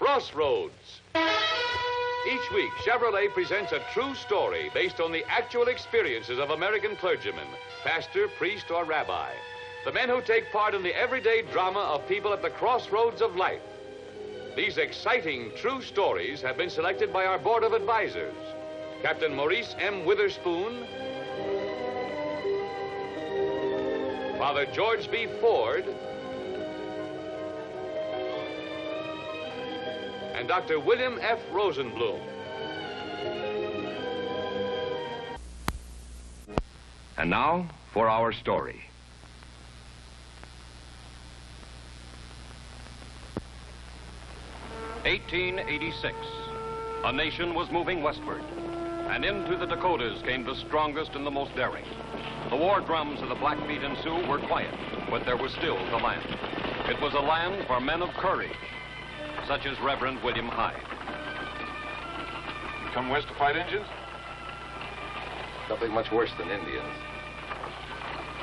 Crossroads. Each week, Chevrolet presents a true story based on the actual experiences of American clergymen, pastor, priest, or rabbi. The men who take part in the everyday drama of people at the crossroads of life. These exciting true stories have been selected by our board of advisors. Captain Maurice M. Witherspoon, Father George B. Ford, and Dr. William F. Rosenblum. And now for our story. (1886). A nation was moving westward, and into the Dakotas came the strongest and the most daring. The war drums of the Blackfeet and Sioux were quiet, but there was still the land. It was a land for men of courage, such as Reverend William Hyde. You come west to fight Indians? Nothing much worse than Indians.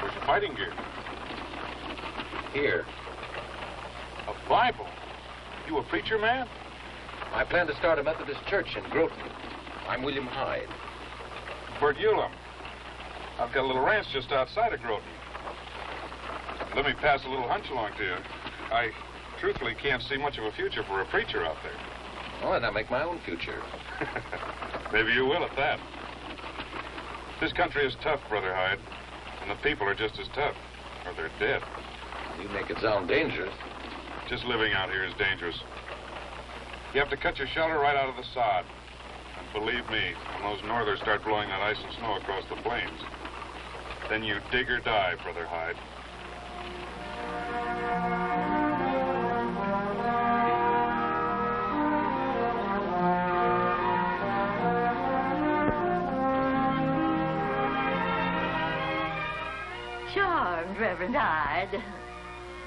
Where's your fighting gear? Here. A Bible? You a preacher, man? I plan to start a Methodist church in Groton. I'm William Hyde. Bert Ulam. I've got a little ranch just outside of Groton. Let me pass a little hunch along to you. I truthfully can't see much of a future for a preacher out there. Oh, and I'll make my own future. Maybe you will at that. This country is tough, Brother Hyde. And the people are just as tough, or they're dead. You make it sound dangerous. Just living out here is dangerous. You have to cut your shelter right out of the sod. And believe me, when those northers start blowing that ice and snow across the plains, then you dig or die, Brother Hyde. Charmed, Reverend Hyde.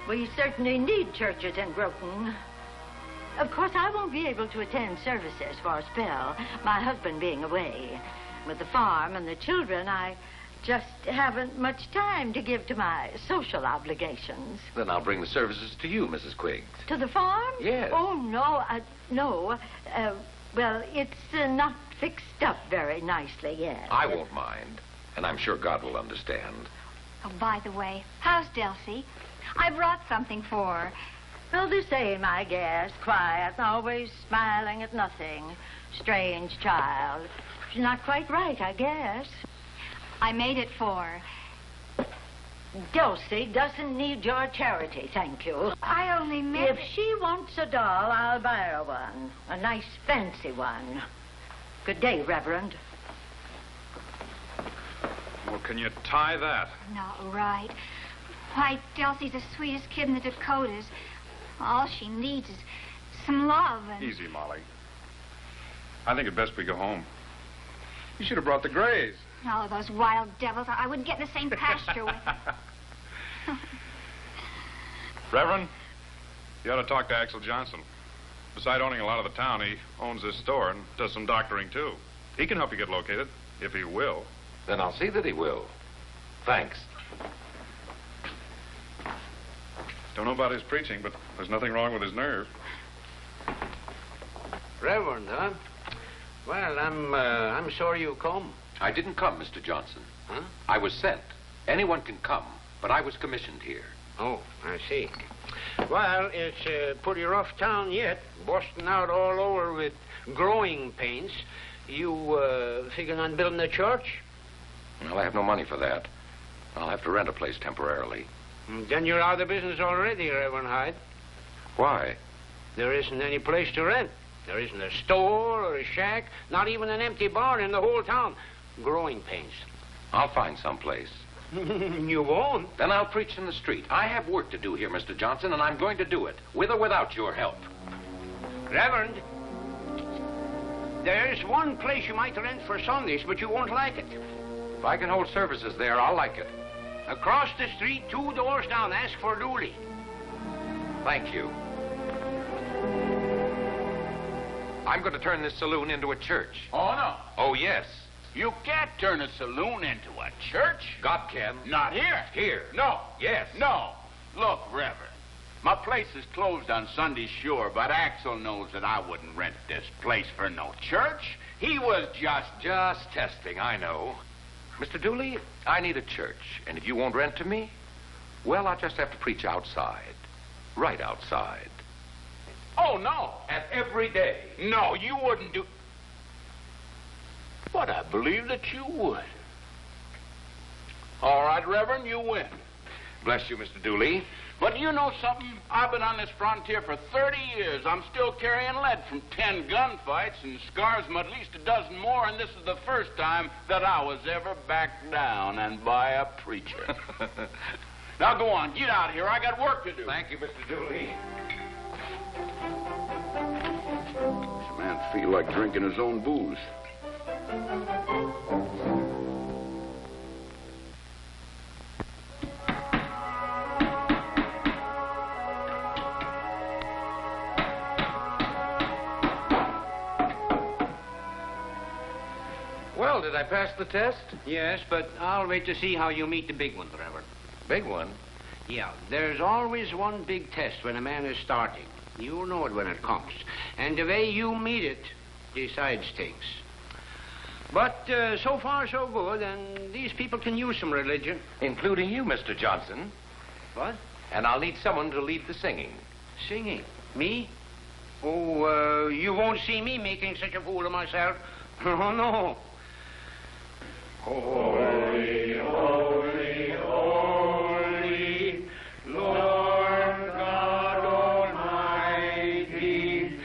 We certainly need churches in Groton. Of course, I won't be able to attend services for a spell, my husband being away. With the farm and the children, I just haven't much time to give to my social obligations. Then I'll bring the services to you, Mrs. Quiggs. To the farm? Yes. Oh, no, no. Well, it's not fixed up very nicely yet. I won't mind, and I'm sure God will understand. Oh, by the way, how's Delcy? I brought something for her. Well, the same, I guess. Quiet, always smiling at nothing. Strange child. She's not quite right, I guess. I made it for her. Dulcie doesn't need your charity, thank you. I only meant... If she wants a doll, I'll buy her one. A nice, fancy one. Good day, Reverend. Well, can you tie that? Not right. Why, Delsie's the sweetest kid in the Dakotas. All she needs is some love and... Easy, Molly. I think it best we go home. You should have brought the Grays. Oh, those wild devils. I wouldn't get in the same pasture with them. Reverend, you ought to talk to Axel Johnson. Besides owning a lot of the town, he owns this store and does some doctoring, too. He can help you get located, if he will. Then I'll see that he will. Thanks. Don't know about his preaching, but there's nothing wrong with his nerve. Reverend, huh? Well, I'm sorry you come. I didn't come, Mr. Johnson. Huh? I was sent. Anyone can come, but I was commissioned here. Oh, I see. Well, it's a pretty rough town yet. Busting out all over with growing pains. You figuring on building a church? Well, I have no money for that. I'll have to rent a place temporarily. Then you're out of business already, Reverend Hyde. Why? There isn't any place to rent. There isn't a store or a shack, not even an empty barn in the whole town. Growing pains. I'll find some place. You won't? Then I'll preach in the street. I have work to do here, Mr. Johnson, and I'm going to do it, with or without your help. Reverend, there's one place you might rent for Sundays, but you won't like it. If I can hold services there, I'll like it. Across the street, 2 doors down, ask for Dooley. Thank you. I'm going to turn this saloon into a church. Oh, no. Oh, yes. You can't turn a saloon into a church. God can. Not here. Here. No. Yes. No. Look, Reverend, My place is closed on Sunday, sure, but Axel knows that I wouldn't rent this place for no church. He was Just testing, I know. Mr. Dooley, I need a church, and if you won't rent to me, well, I'll just have to preach outside. Right outside. Oh, no. And every day. No, you wouldn't do... But I believe that you would. All right, Reverend, you win. Bless you, Mr. Dooley. But you know something? I've been on this frontier for 30 years. I'm still carrying lead from 10 gunfights and scars from at least a dozen more, and this is the first time that I was ever backed down and by a preacher. Now go on, get out of here. I got work to do. Thank you, Mr. Dooley. Makes a man feel like drinking his own booze. Well, did I pass the test? Yes, but I'll wait to see how you meet the big one, Reverend. Big one? Yeah, there's always one big test when a man is starting. You'll know it when it comes. And the way you meet it decides things. But so far, so good, and these people can use some religion. Including you, Mr. Johnson. What? And I'll need someone to lead the singing. Singing? Me? Oh, you won't see me making such a fool of myself. Oh, no. Holy, holy, holy, Lord God Almighty,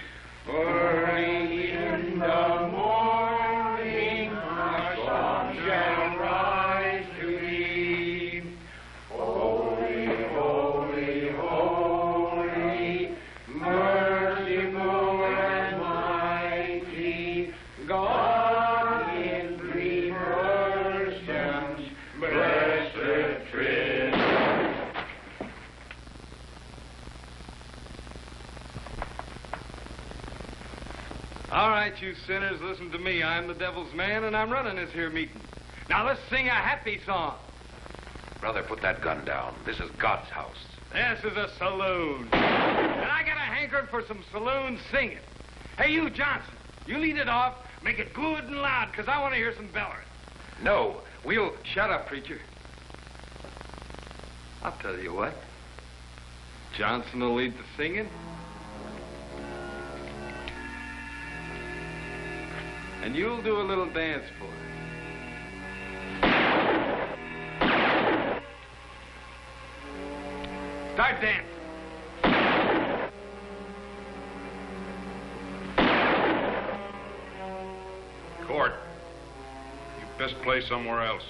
early in the morning our song shall rise to thee. Holy, holy, holy, merciful and mighty, God in three persons, blessed Trinity. All right, you sinners, listen to me. I'm the devil's man, and I'm running this here meeting. Now, let's sing a happy song. Brother, put that gun down. This is God's house. This is a saloon. And I got a hankering for some saloon singing. Hey, you, Johnson, you lead it off. Make it good and loud, because I want to hear some bellering. No, we'll... Shut up, preacher. I'll tell you what. Johnson will lead the singing. And you'll do a little dance for it. Start dancing. Court. You best play somewhere else.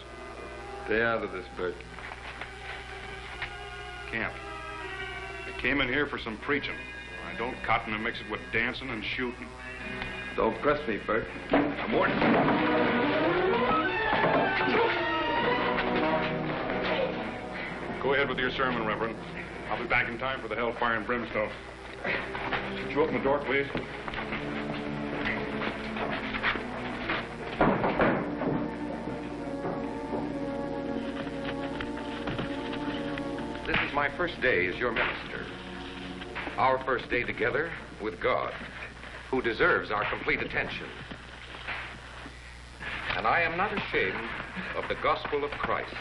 Stay out of this, Bert. Can't. I came in here for some preaching. I don't cotton and mix it with dancing and shooting. Don't press me, Bert. I'm warning you. Go ahead with your sermon, Reverend. I'll be back in time for the hellfire and brimstone. Could you open the door, please? This is my first day as your minister. Our first day together with God, who deserves our complete attention. And I am not ashamed of the gospel of Christ.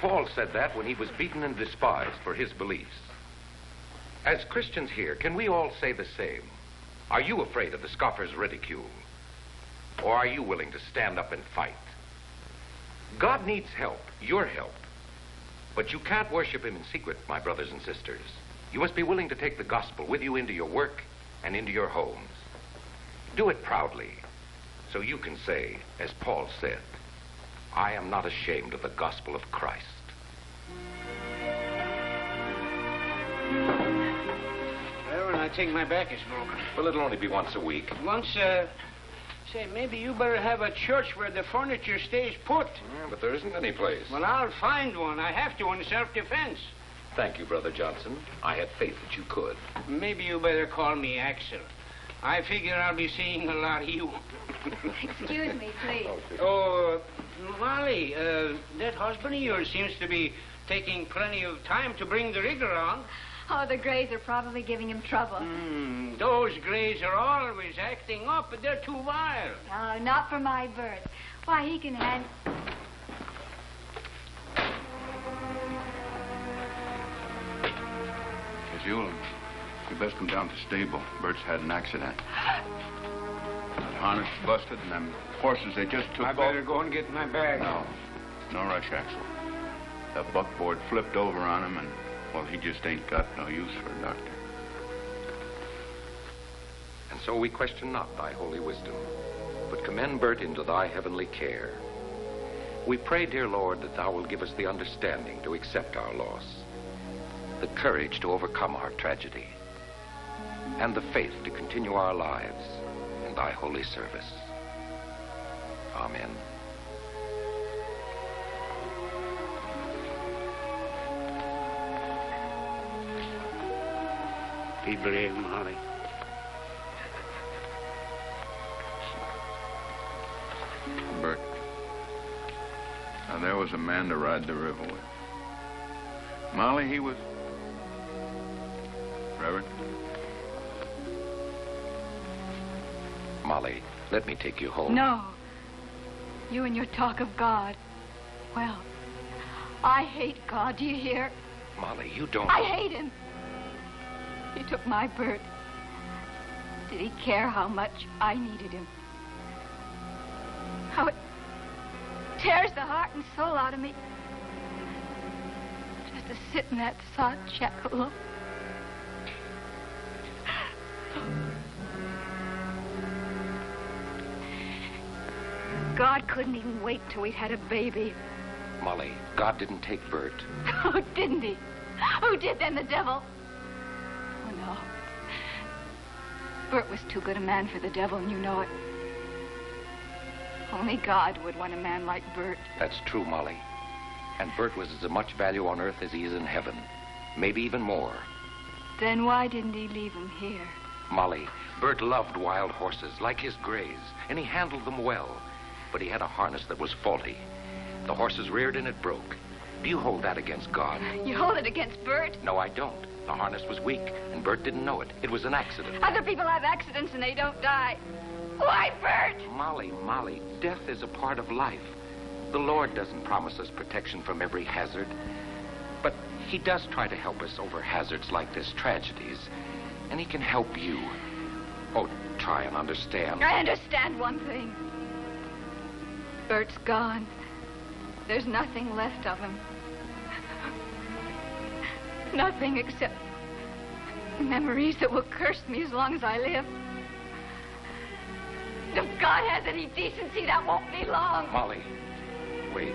Paul said that when he was beaten and despised for his beliefs. As Christians here, can we all say the same? Are you afraid of the scoffer's ridicule? Or are you willing to stand up and fight? God needs help, your help. But you can't worship him in secret, my brothers and sisters. You must be willing to take the gospel with you into your work and into your homes. Do it proudly, so you can say, as Paul said, I am not ashamed of the gospel of Christ. Reverend, I think my back is broken. Well, it'll only be once a week. Once, say, maybe you better have a church where the furniture stays put. Yeah, but there isn't any place. Well, I'll find one. I have to in self-defense. Thank you, Brother Johnson. I had faith that you could. Maybe you better call me Axel. I figure I'll be seeing a lot of you. Excuse me, please. Oh, Molly, that husband of yours seems to be taking plenty of time to bring the rig around. Oh, the Greys are probably giving him trouble. Those Greys are always acting up, but they're too wild. Oh, not for my birth. Why, he can handle... You best come down to the stable. Bert's had an accident. That harness is busted, and them horses they just took I off. better go and get my bag. No rush, Axel. That buckboard flipped over on him, and, well, he just ain't got no use for a doctor. And so we question not thy holy wisdom, but commend Bert into thy heavenly care. We pray, dear Lord, that thou wilt give us the understanding to accept our loss, the courage to overcome our tragedy, and the faith to continue our lives in thy holy service. Amen. Be brave, Molly. Bert, now there was a man to ride the river with. Molly, he was... Reverend? Molly, let me take you home. No. You and your talk of God. Well, I hate God, do you hear? Molly, you don't... I hate him. He took my birth. Did he care how much I needed him? How it tears the heart and soul out of me just to sit in that sod shack alone. God couldn't even wait till we'd had a baby. Molly, God didn't take Bert. Oh, didn't he? Who did then? The devil? Oh, no. Bert was too good a man for the devil, and you know it. Only God would want a man like Bert. That's true, Molly. And Bert was as much value on earth as he is in heaven. Maybe even more. Then why didn't he leave him here? Molly, Bert loved wild horses, like his Greys, and he handled them well. But he had a harness that was faulty. The horses reared and it broke. Do you hold that against God? You hold it against Bert? No, I don't. The harness was weak, and Bert didn't know it. It was an accident. Other people have accidents and they don't die. Why, Bert? Molly, death is a part of life. The Lord doesn't promise us protection from every hazard, but he does try to help us over hazards like this, tragedies, and he can help you. Oh, try and understand. I understand one thing. Bert's gone. There's nothing left of him. Nothing except memories that will curse me as long as I live. If God has any decency, that won't be long. Molly, wait.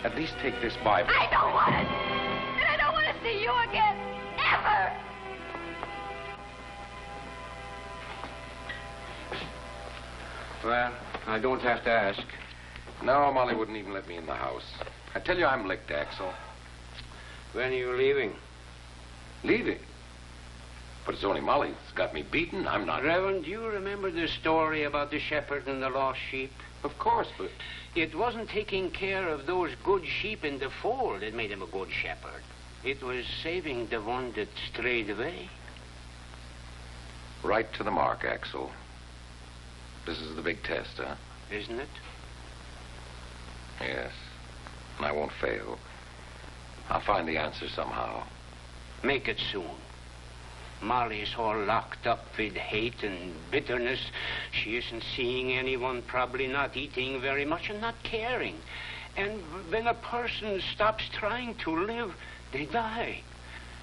At least take this Bible. I don't want it. And I don't want to see you again. Ever. Well, I don't have to ask. No, Molly wouldn't even let me in the house. I tell you, I'm licked, Axel. When are you leaving? Leaving? But it's only Molly that's got me beaten. I'm not... Reverend, do you remember the story about the shepherd and the lost sheep? Of course, but... It wasn't taking care of those good sheep in the fold that made him a good shepherd. It was saving the one that strayed away. Right to the mark, Axel. This is the big test, huh? Isn't it? Yes. And I won't fail. I'll find the answer somehow. Make it soon. Molly's all locked up with hate and bitterness. She isn't seeing anyone, probably not eating very much and not caring. And when a person stops trying to live, they die.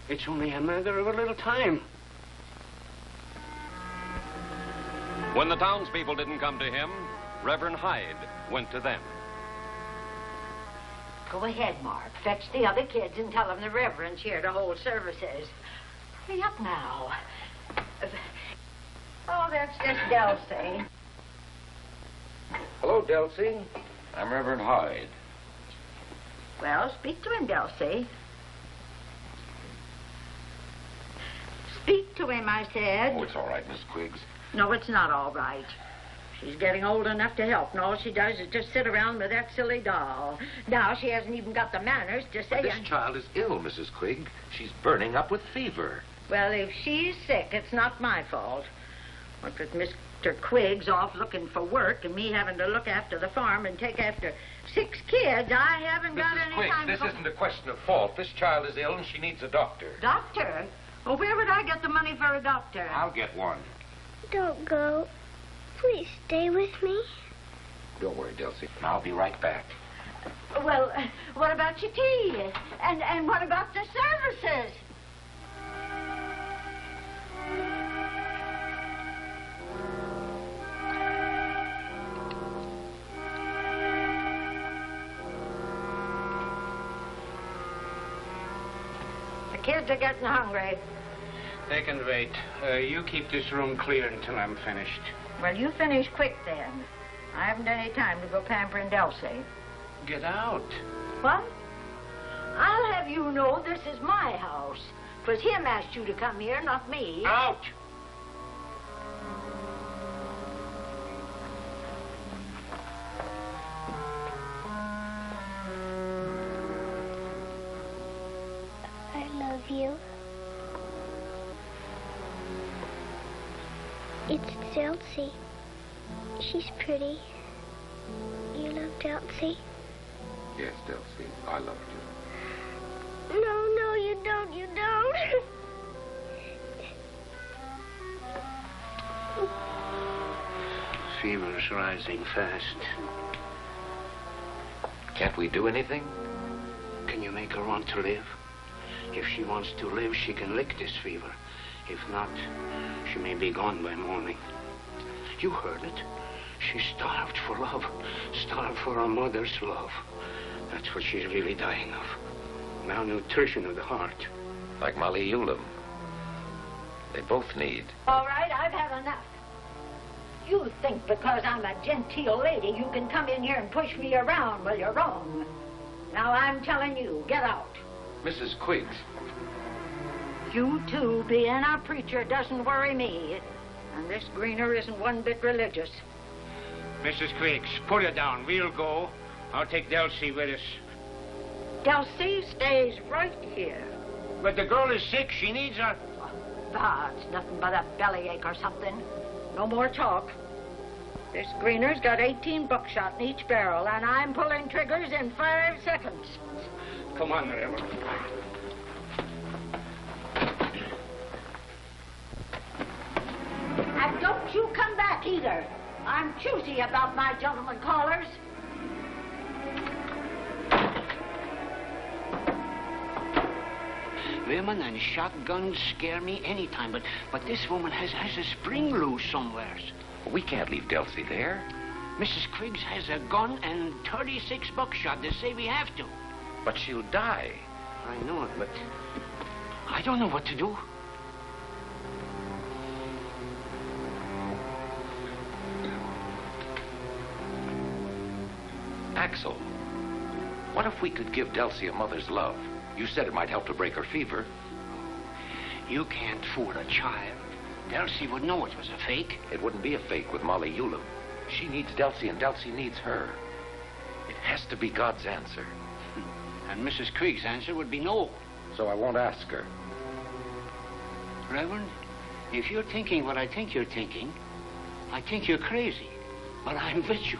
It's only a matter of a little time. When the townspeople didn't come to him, Reverend Hyde went to them. Go ahead, Mark. Fetch the other kids and tell them the Reverend's here to hold services. Hurry up now. Oh, that's just Delsey. Hello, Delsey. I'm Reverend Hyde. Well, speak to him, Delsey. Speak to him, I said. Oh, it's all right, Miss Quiggs. No, it's not all right. She's getting old enough to help, and all she does is just sit around with that silly doll. Now she hasn't even got the manners to say... But this child is ill, Mrs. Quigg. She's burning up with fever. Well, if she's sick, it's not my fault. What with Mr. Quigg's off looking for work and me having to look after the farm and take after 6 kids, I haven't got any time to... This isn't a question of fault. This child is ill and she needs a doctor. Doctor? Well, where would I get the money for a doctor? I'll get one. Don't go. Please stay with me. Don't worry, Delcy. I'll be right back. Well, what about your tea? And what about the services? The kids are getting hungry. They can wait. You keep this room clear until I'm finished. Well, you finish quick then. I haven't any time to go pampering Delcy. Get out. What? I'll have you know this is my house. 'Twas him asked you to come here, not me. Out! I love you. It's Delcy. She's pretty. You love Delcy? Yes, Delcy, I love you. No, you don't. You don't. Fever's rising fast. Can't we do anything? Can you make her want to live? If she wants to live, she can lick this fever. If not, she may be gone by morning. You heard it. She's starved for love. Starved for her mother's love. That's what she's really dying of. Malnutrition of the heart. Like Molly Eulum. They both need. All right, I've had enough. You think because I'm a genteel lady, you can come in here and push me around. Well, you're wrong. Now, I'm telling you, get out. Mrs. Quigg. You, too, being a preacher doesn't worry me. And this Greener isn't one bit religious. Mrs. Quiggs, put her down. We'll go. I'll take Delcy with us. Delcy stays right here. But the girl is sick. She needs her. Bah, it's nothing but a bellyache or something. No more talk. This Greener's got 18 buckshot in each barrel, and I'm pulling triggers in 5 seconds. Come on, Reverend. And don't you come back either. I'm choosy about my gentlemen callers. Women and shotguns scare me anytime, but this woman has a spring loose somewhere. We can't leave Delcy there. Mrs. Quiggs has a gun and 36 buckshot. They say we have to. But she'll die. I know it, but I don't know what to do. Axel, what if we could give Delcy a mother's love? You said it might help to break her fever. You can't fool a child. Delcy would know it was a fake. It wouldn't be a fake with Molly Eulum. She needs Delcy, and Delcy needs her. It has to be God's answer. And Mrs. Quiggs' answer would be no. So I won't ask her. Reverend, if you're thinking what I think you're thinking, I think you're crazy. But I'm with you,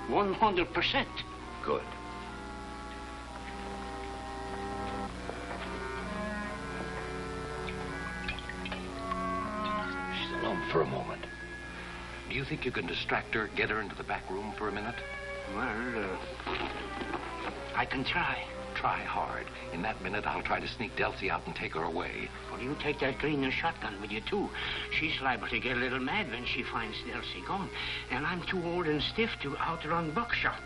100%. Good. She's alone for a moment. Do you think you can distract her, get her into the back room for a minute? Well, I can try. Try hard. In that minute, I'll try to sneak Delcy out and take her away. Well, you take that Greener shotgun with you, too. She's liable to get a little mad when she finds Delcy gone. And I'm too old and stiff to outrun buckshot.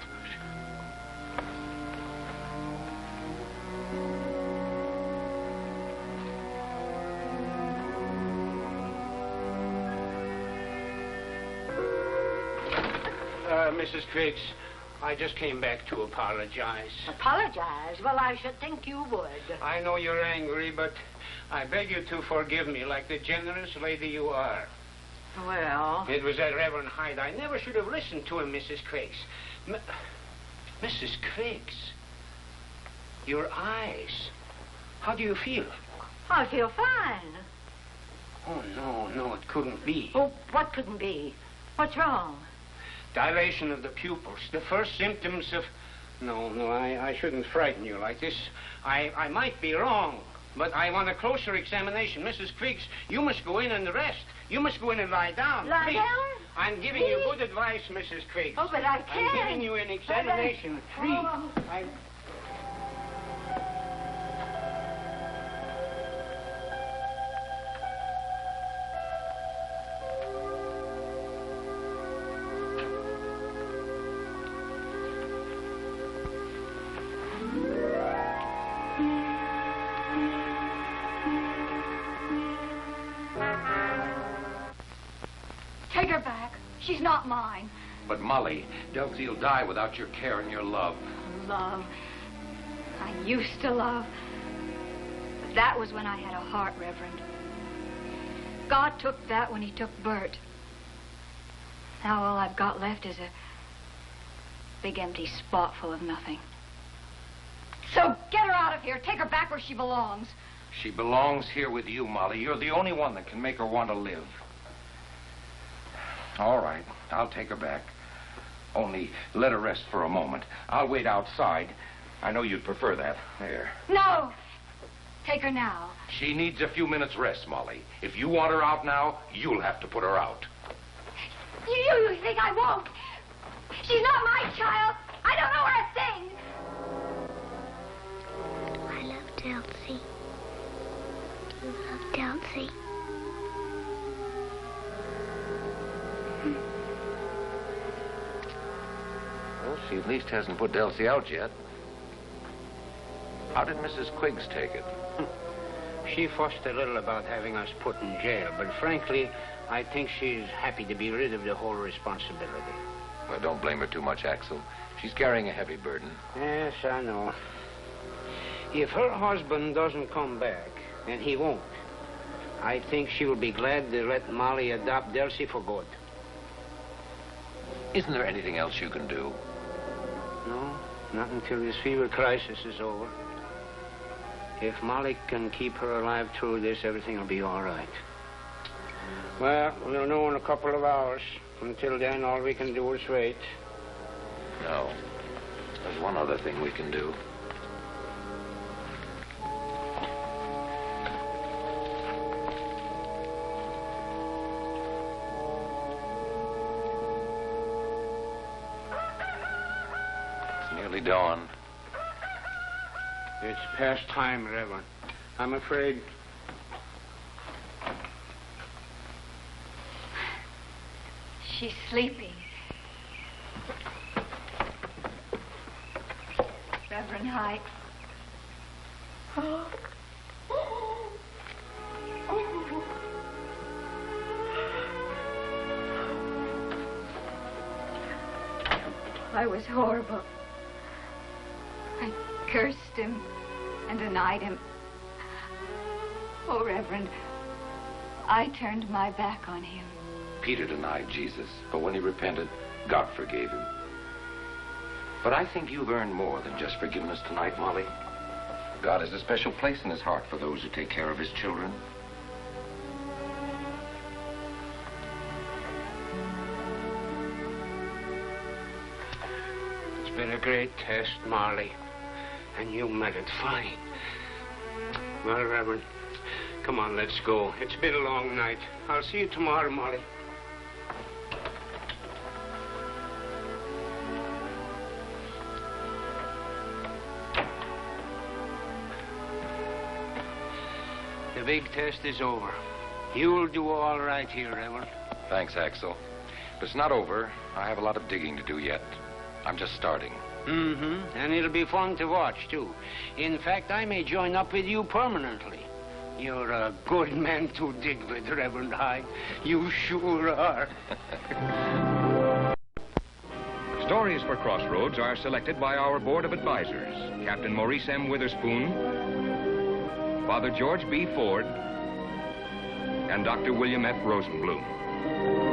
Mrs. Quiggs, I just came back to apologize. Apologize? Well, I should think you would. I know you're angry, but I beg you to forgive me like the generous lady you are. Well? It was that Reverend Hyde. I never should have listened to him, Mrs. Craigs. Mrs. Craigs, your eyes. How do you feel? I feel fine. Oh, no, it couldn't be. Oh, what couldn't be? What's wrong? Dilation of the pupils. The first symptoms of... No, I shouldn't frighten you like this. I might be wrong, but I want a closer examination. Mrs. Craigs, you must go in and rest. You must go in and lie down. Lie please. down? I'm giving you good advice, Mrs. Craigs. Oh, but I can't. I'm giving you an examination. Please. Oh. Take her back. She's not mine. But Molly, Delsie'll die without your care and your love. Love. I used to love. But that was when I had a heart, Reverend. God took that when he took Bert. Now all I've got left is a big empty spot full of nothing. So get her out of here. Take her back where she belongs. She belongs here with you, Molly. You're the only one that can make her want to live. All right, I'll take her back. Only let her rest for a moment. I'll wait outside. I know you'd prefer that. There. No! Take her now. She needs a few minutes rest, Molly. If you want her out now, you'll have to put her out. You think I won't? She's not my child. I don't know her a thing. I love Delsie. You love Delsie. Well, she at least hasn't put Delsie out yet. How did Mrs. Quiggs take it? She fussed a little about having us put in jail, but frankly, I think she's happy to be rid of the whole responsibility. Well, don't blame her too much, Axel. She's carrying a heavy burden. Yes, I know. If her husband doesn't come back, and he won't, I think she'll be glad to let Molly adopt Delsie for good. Isn't there anything else you can do? No, not until this fever crisis is over. If Molly can keep her alive through this, everything will be all right. Well, we'll know in a couple of hours. Until then, all we can do is wait. No. There's one other thing we can do. It's nearly dawn. It's past time, Reverend. I'm afraid... She's sleeping. Reverend Hyde. Oh. I was horrible. I cursed him and denied him. Oh, Reverend, I turned my back on him. Peter denied Jesus, but when he repented, God forgave him. But I think you've earned more than just forgiveness tonight, Molly. God has a special place in his heart for those who take care of his children. It's been a great test, Molly, and you met it fine. Well, Reverend, come on, let's go. It's been a long night. I'll see you tomorrow, Molly. The big test is over. You'll do all right here, Reverend. Thanks, Axel. But it's not over. I have a lot of digging to do yet. I'm just starting. Mm-hmm. And it'll be fun to watch, too. In fact, I may join up with you permanently. You're a good man to dig with, Reverend Hyde. You sure are. Stories for Crossroads are selected by our Board of Advisors, Captain Maurice M. Witherspoon, Father George B. Ford, and Dr. William F. Rosenblum. Bizantina.